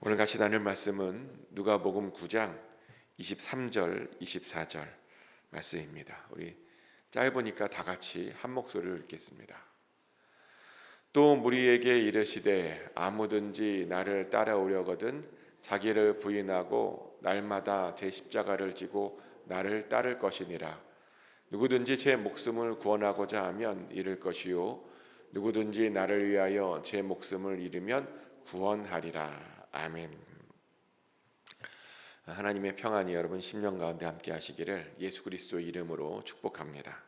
오늘 같이 나눌 말씀은 누가복음 9장 23절, 24절 말씀입니다. 우리 짧으니까 다 같이 한 목소리로 읽겠습니다. 또 무리에게 이르시되 아무든지 나를 따라오려거든 자기를 부인하고 날마다 제 십자가를 지고 나를 따를 것이니라. 누구든지 제 목숨을 구원하고자 하면 잃을 것이요 누구든지 나를 위하여 제 목숨을 잃으면 구원하리라. 아멘. 하나님의 평안이 여러분 심령 가운데 함께 하시기를 예수 그리스도의 이름으로 축복합니다.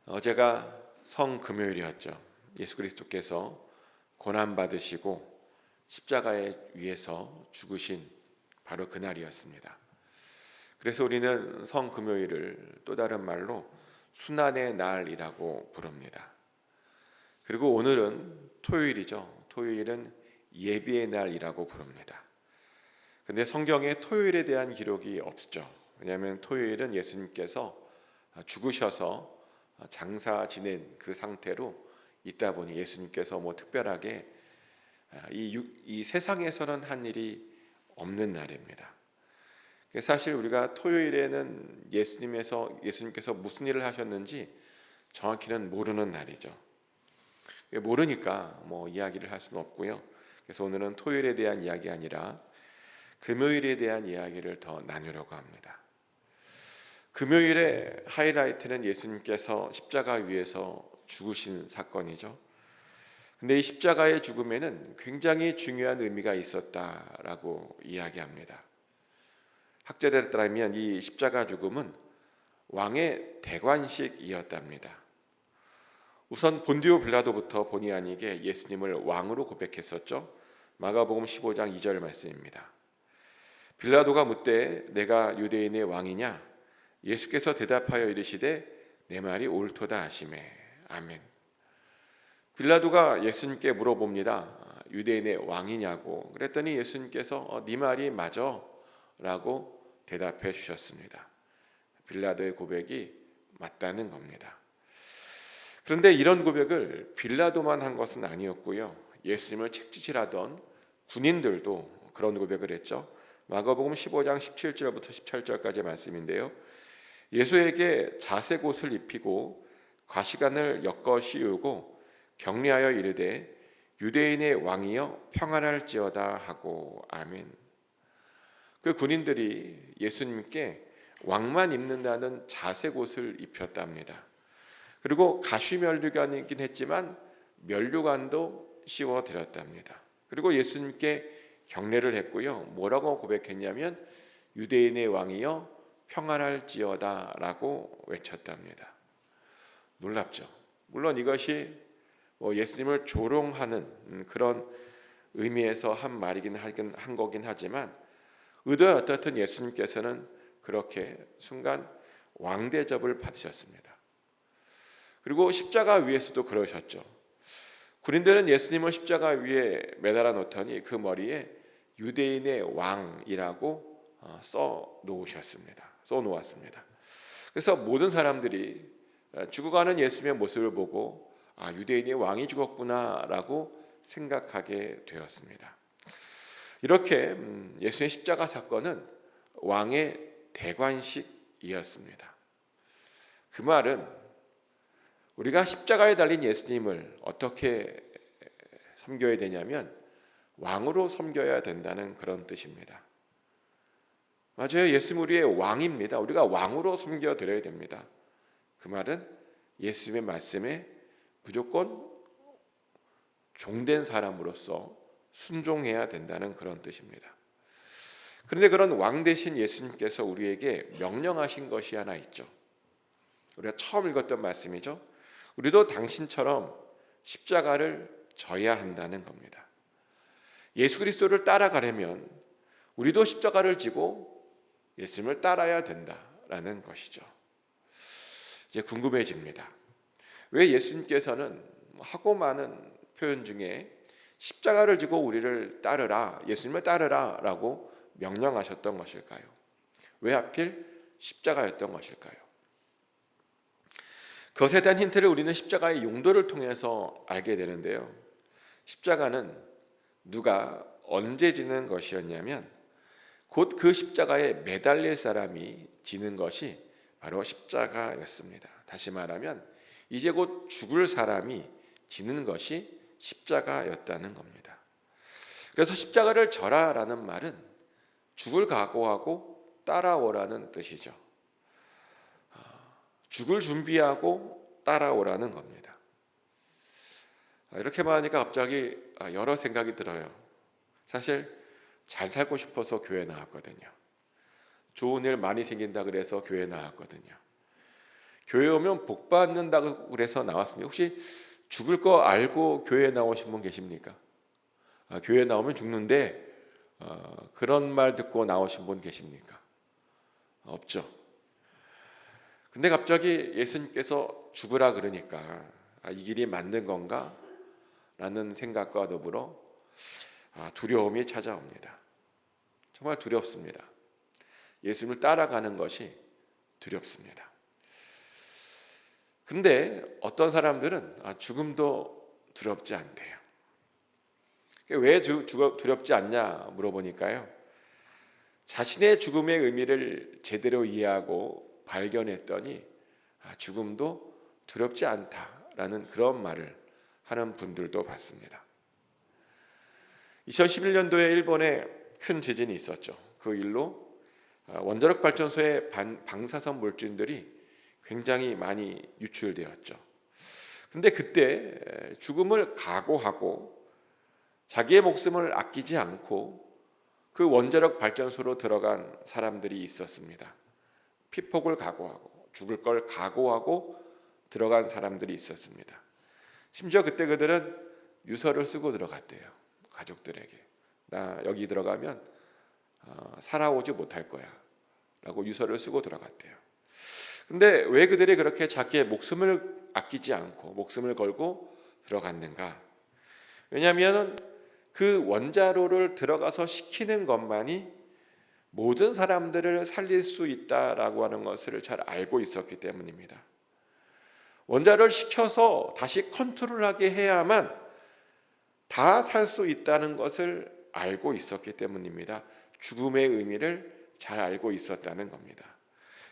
어제가 성금요일이었죠. 예수 그리스도께서 고난 받으시고 십자가에 위에서 죽으신 바로 그날이었습니다. 그래서 우리는 성금요일을 또 다른 말로 순환의 날이라고 부릅니다. 그리고 오늘은 토요일이죠. 토요일은 예비의 날이라고 부릅니다. 근데 성경에 토요일에 대한 기록이 없죠. 왜냐하면 토요일은 예수님께서 죽으셔서 장사 지낸 그 상태로 있다 보니 예수님께서 특별하게 이 세상에서는 한 일이 없는 날입니다. 사실 우리가 토요일에는 예수님께서 무슨 일을 하셨는지 정확히는 모르는 날이죠. 모르니까 이야기를 할 수는 없고요. 그래서 오늘은 토요일에 대한 이야기 아니라 금요일에 대한 이야기를 더 나누려고 합니다. 금요일의 하이라이트는 예수님께서 십자가 위에서 죽으신 사건이죠. 근데 이 십자가의 죽음에는 굉장히 중요한 의미가 있었다라고 이야기합니다. 학자들에 따르면 이 십자가 죽음은 왕의 대관식이었답니다. 우선 본디오 빌라도부터 본의 아니게 예수님을 왕으로 고백했었죠. 마가복음 15장 2절 말씀입니다. 빌라도가 묻되 내가 유대인의 왕이냐? 예수께서 대답하여 이르시되 내 말이 옳도다 하시매. 아멘. 빌라도가 예수님께 물어봅니다. 유대인의 왕이냐고. 그랬더니 예수님께서 네 말이 맞아 라고 대답해 주셨습니다. 빌라도의 고백이 맞다는 겁니다. 그런데 이런 고백을 빌라도만 한 것은 아니었고요. 예수님을 책짓질하던 군인들도 그런 고백을 했죠. 마가복음 15장 17절부터 18절까지 말씀인데요. 예수에게 자색 옷을 입히고 과시관을 엮어 씌우고 격려하여 이르되 유대인의 왕이여 평안할지어다 하고 아멘. 그 군인들이 예수님께 왕만 입는다는 자색 옷을 입혔답니다. 그리고 가시면류관이긴 했지만 면류관도 씌워드렸답니다. 그리고 예수님께 격려를 했고요. 뭐라고 고백했냐면 유대인의 왕이여 평안할지어다 라고 외쳤답니다. 놀랍죠. 물론 이것이 예수님을 조롱하는 그런 의미에서 한 말이긴 한 거긴 하지만 의도야 어떻든 예수님께서는 그렇게 순간 왕 대접을 받으셨습니다. 그리고 십자가 위에서도 그러셨죠. 군인들은 예수님을 십자가 위에 매달아 놓더니 그 머리에 유대인의 왕이라고 써 놓았습니다. 그래서 모든 사람들이 죽어가는 예수님의 모습을 보고 유대인의 왕이 죽었구나라고 생각하게 되었습니다. 이렇게 예수의 십자가 사건은 왕의 대관식이었습니다. 그 말은 우리가 십자가에 달린 예수님을 어떻게 섬겨야 되냐면 왕으로 섬겨야 된다는 그런 뜻입니다. 맞아요. 예수님 우리의 왕입니다. 우리가 왕으로 섬겨드려야 됩니다. 그 말은 예수님의 말씀에 무조건 종된 사람으로서 순종해야 된다는 그런 뜻입니다. 그런데 그런 왕 대신 예수님께서 우리에게 명령하신 것이 하나 있죠. 우리가 처음 읽었던 말씀이죠. 우리도 당신처럼 십자가를 져야 한다는 겁니다. 예수 그리스도를 따라가려면 우리도 십자가를 지고 예수님을 따라야 된다라는 것이죠. 이제 궁금해집니다. 왜 예수님께서는 하고 많은 표현 중에 십자가를 지고 우리를 따르라, 예수님을 따르라 라고 명령하셨던 것일까요? 왜 하필 십자가였던 것일까요? 그것에 대한 힌트를 우리는 십자가의 용도를 통해서 알게 되는데요. 십자가는 누가 언제 지는 것이었냐면 곧 그 십자가에 매달릴 사람이 지는 것이 바로 십자가였습니다. 다시 말하면 이제 곧 죽을 사람이 지는 것이 십자가였다는 겁니다. 그래서 십자가를 져라라는 말은 죽을 각오하고 따라오라는 뜻이죠. 죽을 준비하고 따라오라는 겁니다. 이렇게 말하니까 갑자기 여러 생각이 들어요. 사실 잘 살고 싶어서 교회 나왔거든요. 좋은 일 많이 생긴다 그래서 교회 나왔거든요. 교회 오면 복 받는다고 그래서 나왔습니다. 혹시 죽을 거 알고 교회 나오신 분 계십니까? 교회 나오면 죽는데 그런 말 듣고 나오신 분 계십니까? 없죠. 근데 갑자기 예수님께서 죽으라 그러니까 이 길이 맞는 건가? 라는 생각과 더불어 두려움이 찾아옵니다. 정말 두렵습니다. 예수님을 따라가는 것이 두렵습니다. 근데 어떤 사람들은 죽음도 두렵지 않대요. 왜 두렵지 않냐 물어보니까요, 자신의 죽음의 의미를 제대로 이해하고 발견했더니 죽음도 두렵지 않다라는 그런 말을 하는 분들도 봤습니다. 2011년도에 일본에 큰 지진이 있었죠. 그 일로 원자력 발전소의 방사선 물질들이 굉장히 많이 유출되었죠. 근데 그때 죽음을 각오하고 자기의 목숨을 아끼지 않고 그 원자력 발전소로 들어간 사람들이 있었습니다. 피폭을 각오하고 죽을 걸 각오하고 들어간 사람들이 있었습니다. 심지어 그때 그들은 유서를 쓰고 들어갔대요. 가족들에게 나 여기 들어가면 살아오지 못할 거야 라고 유서를 쓰고 들어갔대요. 근데 왜 그들이 그렇게 자기의 목숨을 아끼지 않고 목숨을 걸고 들어갔는가? 왜냐하면 그 원자로를 들어가서 시키는 것만이 모든 사람들을 살릴 수 있다라고 하는 것을 잘 알고 있었기 때문입니다. 원자로를 시켜서 다시 컨트롤하게 해야만 다 살 수 있다는 것을 알고 있었기 때문입니다. 죽음의 의미를 잘 알고 있었다는 겁니다.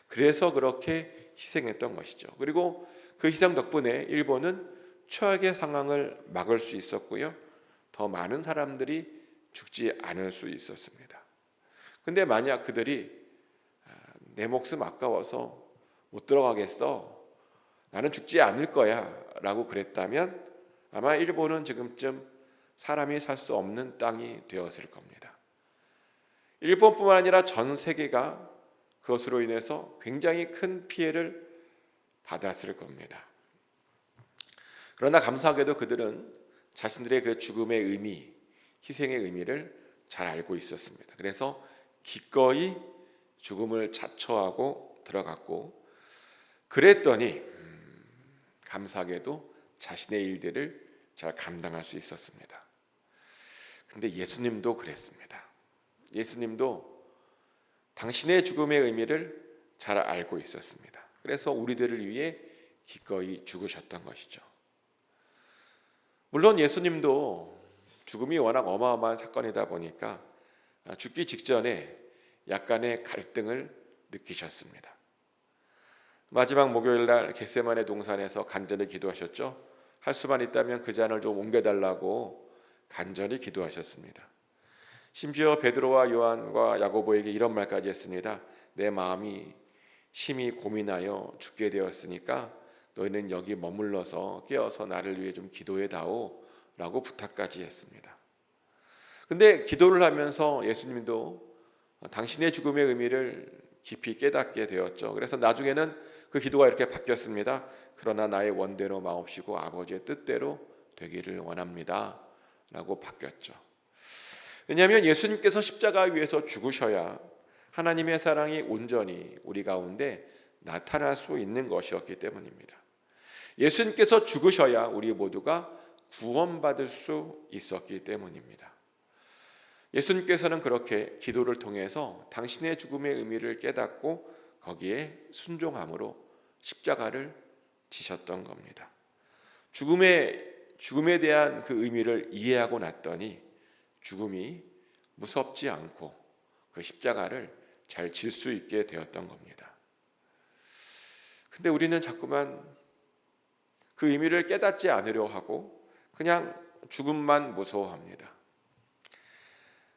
그래서 그렇게 희생했던 것이죠. 그리고 그 희생 덕분에 일본은 최악의 상황을 막을 수 있었고요. 더 많은 사람들이 죽지 않을 수 있었습니다. 근데 만약 그들이 내 목숨 아까워서 못 들어가겠어, 나는 죽지 않을 거야 라고 그랬다면 아마 일본은 지금쯤 사람이 살 수 없는 땅이 되었을 겁니다. 일본뿐만 아니라 전 세계가 그것으로 인해서 굉장히 큰 피해를 받았을 겁니다. 그러나 감사하게도 그들은 자신들의 그 죽음의 의미, 희생의 의미를 잘 알고 있었습니다. 그래서 기꺼이 죽음을 자처하고 들어갔고, 그랬더니 감사하게도 자신의 일들을 잘 감당할 수 있었습니다. 근데 예수님도 그랬습니다. 예수님도 당신의 죽음의 의미를 잘 알고 있었습니다. 그래서 우리들을 위해 기꺼이 죽으셨던 것이죠. 물론 예수님도 죽음이 워낙 어마어마한 사건이다 보니까 죽기 직전에 약간의 갈등을 느끼셨습니다. 마지막 목요일 날 겟세마네 동산에서 간절히 기도하셨죠. 할 수만 있다면 그 잔을 좀 옮겨달라고 간절히 기도하셨습니다. 심지어 베드로와 요한과 야고보에게 이런 말까지 했습니다. 내 마음이 심히 고민하여 죽게 되었으니까 너희는 여기 머물러서 깨어서 나를 위해 좀 기도해다오 라고 부탁까지 했습니다. 근데 기도를 하면서 예수님도 당신의 죽음의 의미를 깊이 깨닫게 되었죠. 그래서 나중에는 그 기도가 이렇게 바뀌었습니다. 그러나 나의 원대로 마옵시고 아버지의 뜻대로 되기를 원합니다 라고 바뀌었죠. 왜냐하면 예수님께서 십자가 위에서 죽으셔야 하나님의 사랑이 온전히 우리 가운데 나타날 수 있는 것이었기 때문입니다. 예수님께서 죽으셔야 우리 모두가 구원받을 수 있었기 때문입니다. 예수님께서는 그렇게 기도를 통해서 당신의 죽음의 의미를 깨닫고 거기에 순종함으로 십자가를 지셨던 겁니다. 죽음에 대한 그 의미를 이해하고 났더니 죽음이 무섭지 않고 그 십자가를 잘 질 수 있게 되었던 겁니다. 근데 우리는 자꾸만 그 의미를 깨닫지 않으려 하고 그냥 죽음만 무서워합니다.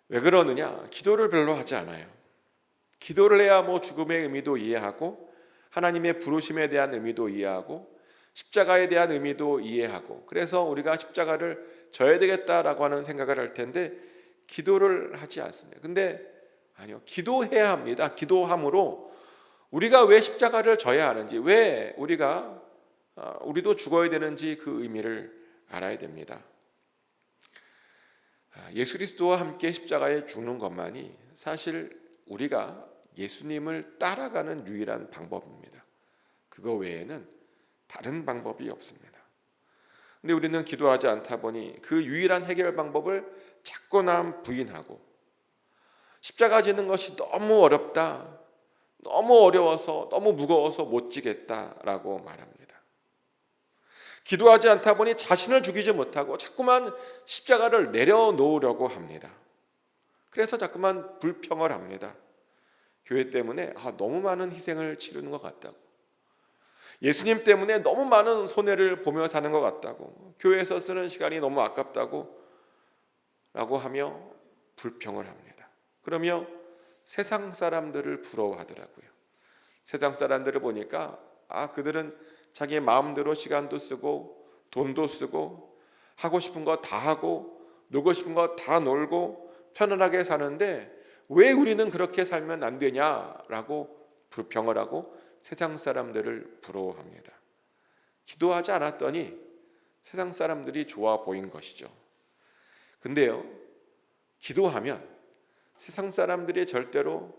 왜 그러느냐? 기도를 별로 하지 않아요. 기도를 해야 뭐 죽음의 의미도 이해하고 하나님의 부르심에 대한 의미도 이해하고 십자가에 대한 의미도 이해하고, 그래서 우리가 십자가를 져야 되겠다라고 하는 생각을 할 텐데 기도를 하지 않습니다. 근데 아니요, 기도해야 합니다. 기도함으로 우리가 왜 십자가를 져야 하는지, 왜 우리도 죽어야 되는지 그 의미를 알아야 됩니다. 예수 그리스도와 함께 십자가에 죽는 것만이 사실 우리가 예수님을 따라가는 유일한 방법입니다. 그거 외에는 다른 방법이 없습니다. 근데 우리는 기도하지 않다 보니 그 유일한 해결 방법을 자꾸나 부인하고, 십자가 지는 것이 너무 어렵다, 너무 어려워서, 너무 무거워서 못 지겠다라고 말합니다. 기도하지 않다 보니 자신을 죽이지 못하고 자꾸만 십자가를 내려놓으려고 합니다. 그래서 자꾸만 불평을 합니다. 교회 때문에 너무 많은 희생을 치르는 것 같다고, 예수님 때문에 너무 많은 손해를 보며 사는 것 같다고, 교회에서 쓰는 시간이 너무 아깝다고 라고 하며 불평을 합니다. 그러며 세상 사람들을 부러워하더라고요. 세상 사람들을 보니까 그들은 자기의 마음대로 시간도 쓰고 돈도 쓰고 하고 싶은 거 다 하고 놀고 싶은 거 다 놀고 편안하게 사는데 왜 우리는 그렇게 살면 안 되냐라고 불평을 하고 세상 사람들을 부러워합니다. 기도하지 않았더니 세상 사람들이 좋아 보인 것이죠. 근데요, 기도하면 세상 사람들이 절대로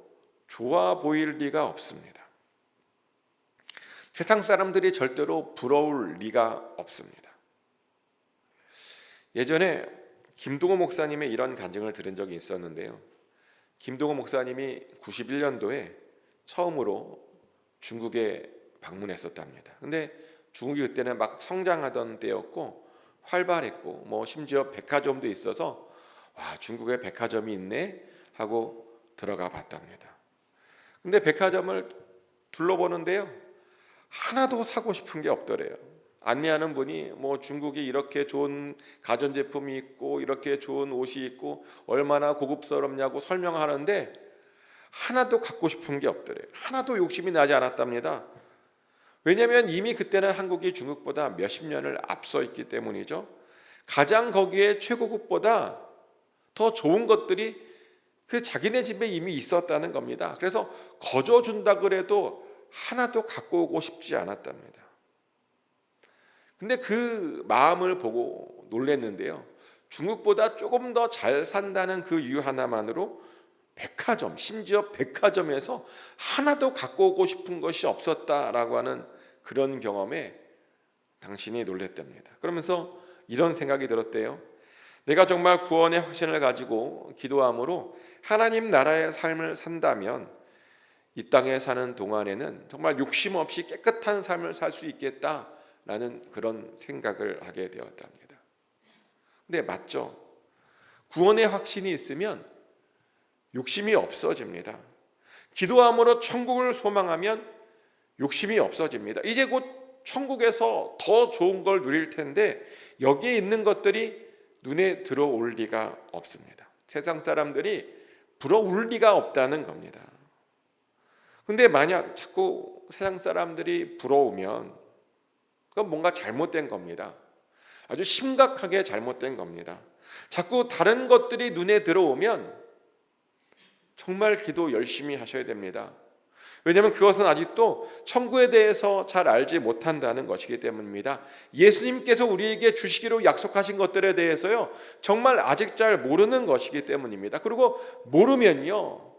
좋아 보일 리가 없습니다. 세상 사람들이 절대로 부러울 리가 없습니다. 예전에 김동호 목사님의 이런 간증을 들은 적이 있었는데요. 김동호 목사님이 91년도에 처음으로 중국에 방문했었답니다. 근데 중국이 그때는 막 성장하던 때였고 활발했고 심지어 백화점도 있어서 중국에 백화점이 있네 하고 들어가 봤답니다. 근데 백화점을 둘러보는데요, 하나도 사고 싶은 게 없더래요. 안내하는 분이 중국이 이렇게 좋은 가전제품이 있고 이렇게 좋은 옷이 있고 얼마나 고급스럽냐고 설명하는데 하나도 갖고 싶은 게 없더래요. 하나도 욕심이 나지 않았답니다. 왜냐하면 이미 그때는 한국이 중국보다 몇십 년을 앞서 있기 때문이죠. 가장 거기에 최고급보다 더 좋은 것들이 그 자기네 집에 이미 있었다는 겁니다. 그래서 거저 준다 그래도 하나도 갖고 오고 싶지 않았답니다. 근데 그 마음을 보고 놀랐는데요, 중국보다 조금 더 잘 산다는 그 이유 하나만으로 백화점, 심지어 백화점에서 하나도 갖고 오고 싶은 것이 없었다라고 하는 그런 경험에 당신이 놀랐답니다. 그러면서 이런 생각이 들었대요. 내가 정말 구원의 확신을 가지고 기도함으로 하나님 나라의 삶을 산다면 이 땅에 사는 동안에는 정말 욕심 없이 깨끗한 삶을 살 수 있겠다라는 그런 생각을 하게 되었답니다. 근데 맞죠? 구원의 확신이 있으면 욕심이 없어집니다. 기도함으로 천국을 소망하면 욕심이 없어집니다. 이제 곧 천국에서 더 좋은 걸 누릴 텐데 여기에 있는 것들이 눈에 들어올 리가 없습니다. 세상 사람들이 부러울 리가 없다는 겁니다. 근데 만약 자꾸 세상 사람들이 부러우면 그건 뭔가 잘못된 겁니다. 아주 심각하게 잘못된 겁니다. 자꾸 다른 것들이 눈에 들어오면 정말 기도 열심히 하셔야 됩니다. 왜냐하면 그것은 아직도 천국에 대해서 잘 알지 못한다는 것이기 때문입니다. 예수님께서 우리에게 주시기로 약속하신 것들에 대해서요, 정말 아직 잘 모르는 것이기 때문입니다. 그리고 모르면요,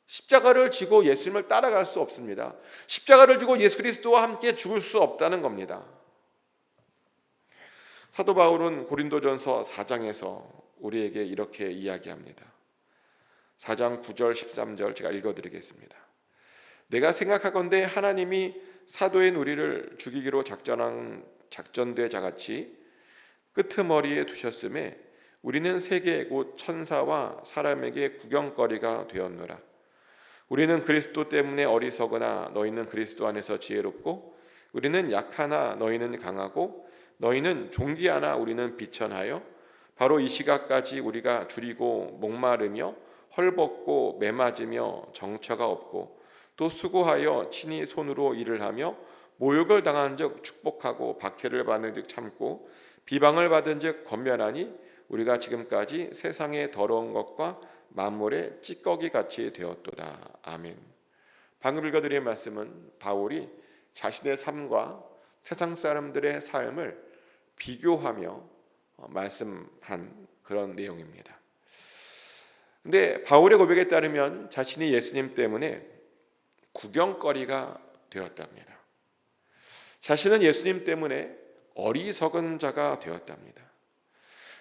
십자가를 지고 예수님을 따라갈 수 없습니다. 십자가를 지고 예수 그리스도와 함께 죽을 수 없다는 겁니다. 사도 바울은 고린도전서 4장에서 우리에게 이렇게 이야기합니다. 4장 9절 13절 제가 읽어드리겠습니다. 내가 생각하건대 하나님이 사도인 우리를 죽이기로 작전된 자같이 끄트머리에 두셨음에 우리는 세계 곧 천사와 사람에게 구경거리가 되었노라. 우리는 그리스도 때문에 어리석으나 너희는 그리스도 안에서 지혜롭고 우리는 약하나 너희는 강하고 너희는 존귀하나 우리는 비천하여 바로 이 시각까지 우리가 줄이고 목마르며 헐벗고 매맞으며 정처가 없고 또 수고하여 친히 손으로 일을 하며 모욕을 당한 즉 축복하고 박해를 받는 즉 참고 비방을 받은 즉 권면하니 우리가 지금까지 세상의 더러운 것과 만물의 찌꺼기 같이 되었도다. 아멘. 방금 읽어드린 말씀은 바울이 자신의 삶과 세상 사람들의 삶을 비교하며 말씀한 그런 내용입니다. 근데 바울의 고백에 따르면 자신이 예수님 때문에 구경거리가 되었답니다. 자신은 예수님 때문에 어리석은 자가 되었답니다.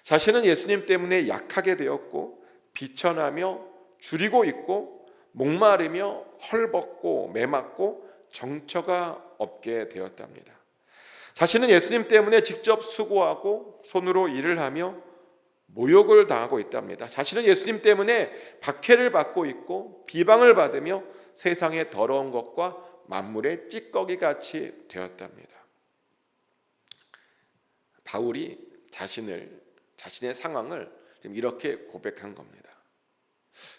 자신은 예수님 때문에 약하게 되었고 비천하며 줄이고 있고 목마르며 헐벗고 매맞고 정처가 없게 되었답니다. 자신은 예수님 때문에 직접 수고하고 손으로 일을 하며 모욕을 당하고 있답니다. 자신은 예수님 때문에 박해를 받고 있고 비방을 받으며 세상의 더러운 것과 만물의 찌꺼기 같이 되었답니다. 바울이 자신의 상황을 지금 이렇게 고백한 겁니다.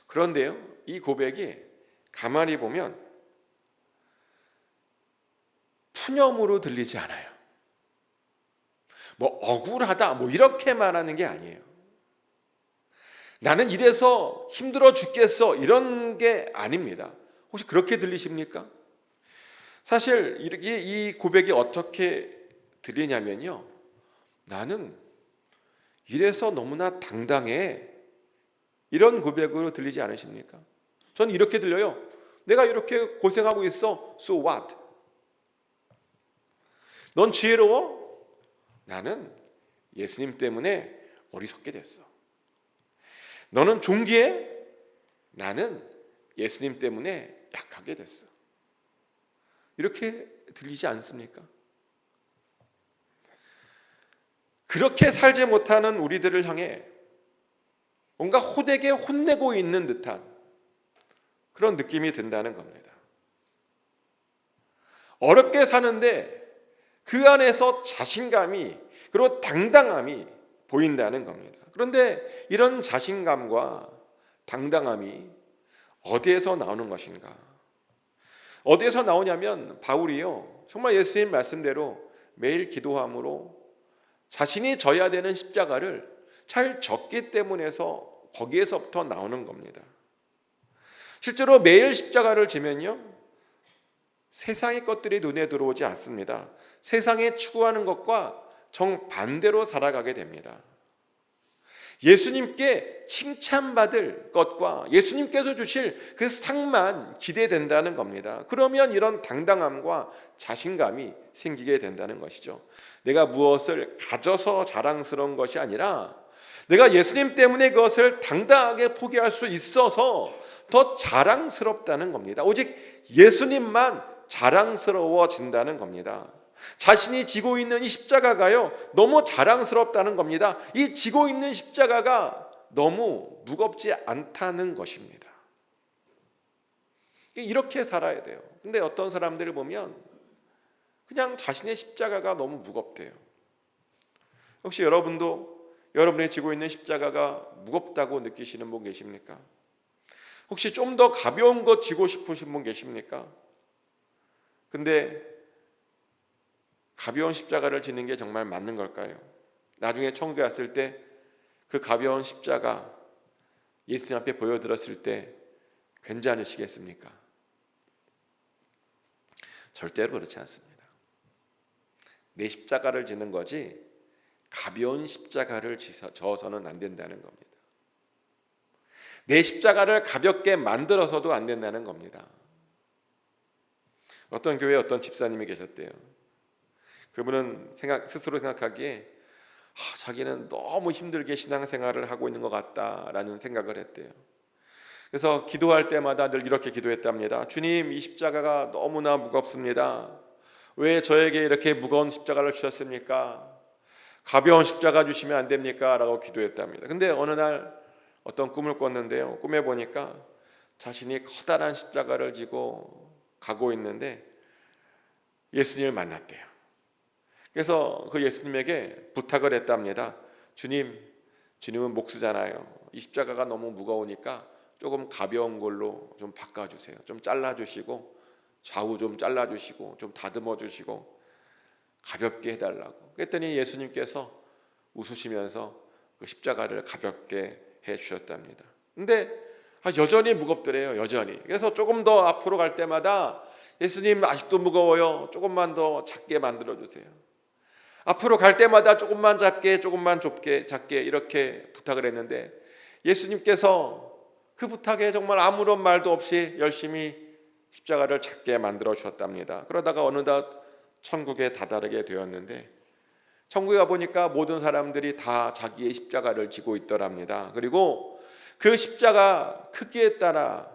그런데요, 이 고백이 가만히 보면 푸념으로 들리지 않아요. 뭐 억울하다 뭐 이렇게 말하는 게 아니에요. 나는 이래서 힘들어 죽겠어 이런 게 아닙니다. 혹시 그렇게 들리십니까? 사실 이 고백이 어떻게 들리냐면요, 나는 이래서 너무나 당당해 이런 고백으로 들리지 않으십니까? 저는 이렇게 들려요. 내가 이렇게 고생하고 있어. So what? 넌 지혜로워? 나는 예수님 때문에 어리석게 됐어. 너는 존귀해? 나는 예수님 때문에 약하게 됐어. 이렇게 들리지 않습니까? 그렇게 살지 못하는 우리들을 향해 뭔가 호되게 혼내고 있는 듯한 그런 느낌이 든다는 겁니다. 어렵게 사는데 그 안에서 자신감이 그리고 당당함이 보인다는 겁니다. 그런데 이런 자신감과 당당함이 어디에서 나오는 것인가? 어디에서 나오냐면 바울이요, 정말 예수님 말씀대로 매일 기도함으로 자신이 져야 되는 십자가를 잘 졌기 때문에서 거기에서부터 나오는 겁니다. 실제로 매일 십자가를 지면요, 세상의 것들이 눈에 들어오지 않습니다. 세상에 추구하는 것과 정반대로 살아가게 됩니다. 예수님께 칭찬받을 것과 예수님께서 주실 그 상만 기대된다는 겁니다. 그러면 이런 당당함과 자신감이 생기게 된다는 것이죠. 내가 무엇을 가져서 자랑스러운 것이 아니라 내가 예수님 때문에 그것을 당당하게 포기할 수 있어서 더 자랑스럽다는 겁니다. 오직 예수님만 자랑스러워진다는 겁니다. 자신이 지고 있는 이 십자가가요, 너무 자랑스럽다는 겁니다. 이 지고 있는 십자가가 너무 무겁지 않다는 것입니다. 이렇게 살아야 돼요. 근데 어떤 사람들을 보면 그냥 자신의 십자가가 너무 무겁대요. 혹시 여러분도 여러분이 지고 있는 십자가가 무겁다고 느끼시는 분 계십니까? 혹시 좀 더 가벼운 것 지고 싶으신 분 계십니까? 근데 가벼운 십자가를 지는 게 정말 맞는 걸까요? 나중에 천국에 갔을 때 그 가벼운 십자가 예수님 앞에 보여드렸을 때 괜찮으시겠습니까? 절대로 그렇지 않습니다. 내 십자가를 지는 거지 가벼운 십자가를 져서는 안 된다는 겁니다. 내 십자가를 가볍게 만들어서도 안 된다는 겁니다. 어떤 교회에 어떤 집사님이 계셨대요. 그분은 스스로 생각하기에 자기는 너무 힘들게 신앙생활을 하고 있는 것 같다라는 생각을 했대요. 그래서 기도할 때마다 늘 이렇게 기도했답니다. 주님, 이 십자가가 너무나 무겁습니다. 왜 저에게 이렇게 무거운 십자가를 주셨습니까? 가벼운 십자가 주시면 안 됩니까? 라고 기도했답니다. 근데 어느 날 어떤 꿈을 꿨는데요, 꿈에 보니까 자신이 커다란 십자가를 지고 가고 있는데 예수님을 만났대요. 그래서 그 예수님에게 부탁을 했답니다. 주님은 목수잖아요. 이 십자가가 너무 무거우니까 조금 가벼운 걸로 좀 바꿔주세요. 좀 잘라주시고 좌우 좀 잘라주시고 좀 다듬어주시고 가볍게 해달라고. 그랬더니 예수님께서 웃으시면서 그 십자가를 가볍게 해주셨답니다. 근데 여전히 무겁더래요. 여전히. 그래서 조금 더 앞으로 갈 때마다 예수님 아직도 무거워요. 조금만 더 작게 만들어주세요. 앞으로 갈 때마다 조금만 작게, 조금만 작게 이렇게 부탁을 했는데 예수님께서 그 부탁에 정말 아무런 말도 없이 열심히 십자가를 작게 만들어 주셨답니다. 그러다가 어느덧 천국에 다다르게 되었는데 천국에 가보니까 모든 사람들이 다 자기의 십자가를 지고 있더랍니다. 그리고 그 십자가 크기에 따라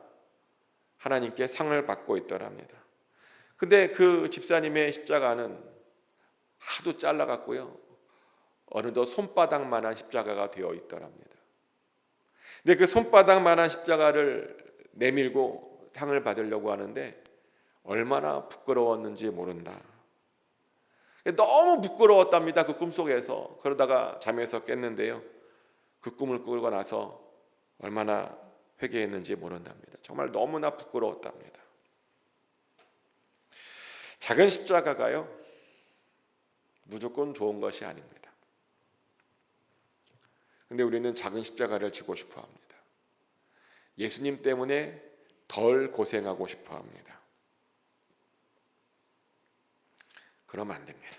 하나님께 상을 받고 있더랍니다. 근데 그 집사님의 십자가는 하도 잘라갔고요, 어느덧 손바닥만한 십자가가 되어 있더랍니다. 근데 그 손바닥만한 십자가를 내밀고 상을 받으려고 하는데 얼마나 부끄러웠는지 모른다. 너무 부끄러웠답니다. 그 꿈속에서. 그러다가 잠에서 깼는데요, 그 꿈을 꾸고 나서 얼마나 회개했는지 모른답니다. 정말 너무나 부끄러웠답니다. 작은 십자가가요, 무조건 좋은 것이 아닙니다. 근데 우리는 작은 십자가를 지고 싶어 합니다. 예수님 때문에 덜 고생하고 싶어 합니다. 그러면 안 됩니다.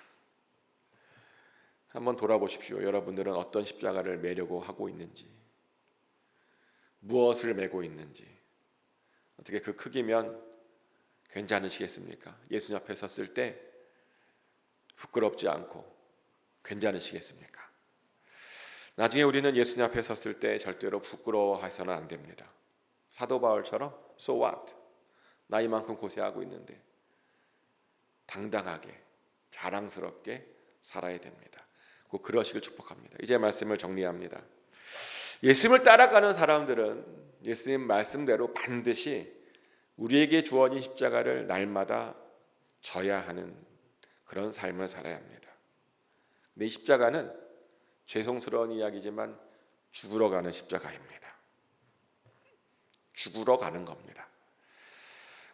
한번 돌아보십시오. 여러분들은 어떤 십자가를 매려고 하고 있는지, 무엇을 메고 있는지, 어떻게 그 크기면 괜찮으시겠습니까? 예수님 앞에 섰을 때 부끄럽지 않고 괜찮으시겠습니까? 나중에 우리는 예수님 앞에 섰을 때 절대로 부끄러워해서는 안 됩니다. 사도 바울처럼 So what? 나 이만큼 고생하고 있는데 당당하게 자랑스럽게 살아야 됩니다. 꼭 그러시길 축복합니다. 이제 말씀을 정리합니다. 예수님을 따라가는 사람들은 예수님 말씀대로 반드시 우리에게 주어진 십자가를 날마다 져야 하는 그런 삶을 살아야 합니다. 근데 이 십자가는 죄송스러운 이야기지만 죽으러 가는 십자가입니다. 죽으러 가는 겁니다.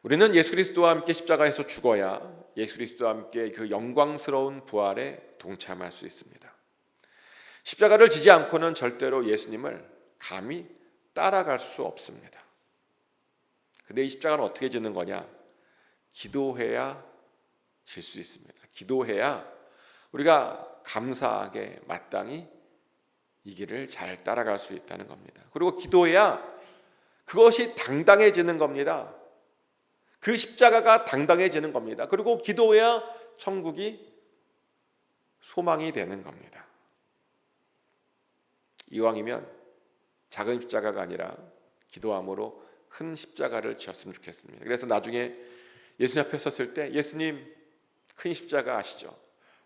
우리는 예수 그리스도와 함께 십자가에서 죽어야 예수 그리스도와 함께 그 영광스러운 부활에 동참할 수 있습니다. 십자가를 지지 않고는 절대로 예수님을 감히 따라갈 수 없습니다. 근데 이 십자가는 어떻게 지는 거냐? 기도해야 질 수 있습니다. 기도해야 우리가 감사하게 마땅히 이 길을 잘 따라갈 수 있다는 겁니다. 그리고 기도해야 그것이 당당해지는 겁니다. 그 십자가가 당당해지는 겁니다. 그리고 기도해야 천국이 소망이 되는 겁니다. 이왕이면 작은 십자가가 아니라 기도함으로 큰 십자가를 지었으면 좋겠습니다. 그래서 나중에 예수님 앞에 섰을 때 예수님 큰 십자가 아시죠?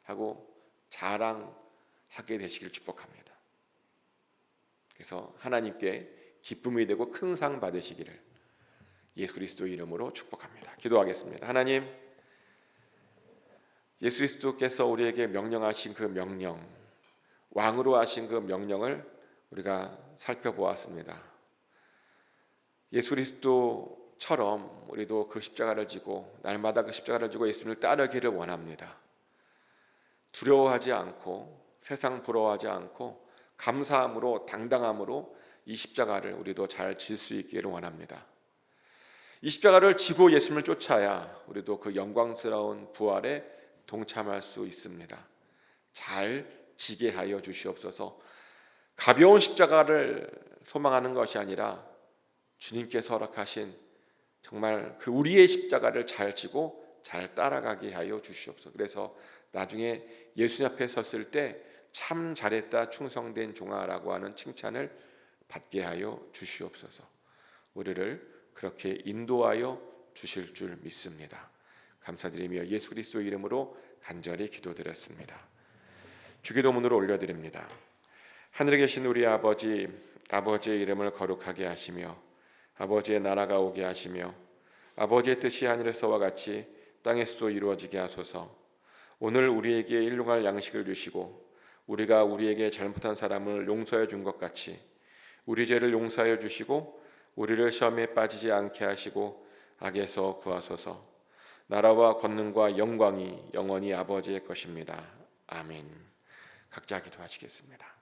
하고 자랑하게 되시길 축복합니다. 그래서 하나님께 기쁨이 되고 큰 상 받으시기를 예수 그리스도 이름으로 축복합니다. 기도하겠습니다. 하나님, 예수 그리스도께서 우리에게 명령하신 그 명령, 왕으로 하신 그 명령을 우리가 살펴보았습니다. 예수 그리스도처럼 우리도 그 십자가를 지고 날마다 그 십자가를 지고 예수님을 따르기를 원합니다. 두려워하지 않고 세상 부러워하지 않고 감사함으로 당당함으로 이 십자가를 우리도 잘 질 수 있기를 원합니다. 이 십자가를 지고 예수님을 쫓아야 우리도 그 영광스러운 부활에 동참할 수 있습니다. 잘 지게 하여 주시옵소서. 가벼운 십자가를 소망하는 것이 아니라 주님께서 허락하신 정말 그 우리의 십자가를 잘 지고 잘 따라가게 하여 주시옵소서. 그래서 나중에 예수님 앞에 섰을 때 참 잘했다 충성된 종아라고 하는 칭찬을 받게 하여 주시옵소서. 우리를 그렇게 인도하여 주실 줄 믿습니다. 감사드리며 예수 그리스도 이름으로 간절히 기도드렸습니다. 주기도문으로 올려드립니다. 하늘에 계신 우리 아버지, 아버지의 이름을 거룩하게 하시며 아버지의 나라가 오게 하시며 아버지의 뜻이 하늘에서와 같이 땅에서도 이루어지게 하소서. 오늘 우리에게 일용할 양식을 주시고 우리가 우리에게 잘못한 사람을 용서해 준 것 같이 우리 죄를 용서하여 주시고 우리를 시험에 빠지지 않게 하시고 악에서 구하소서. 나라와 권능과 영광이 영원히 아버지의 것입니다. 아멘. 각자 기도하시겠습니다.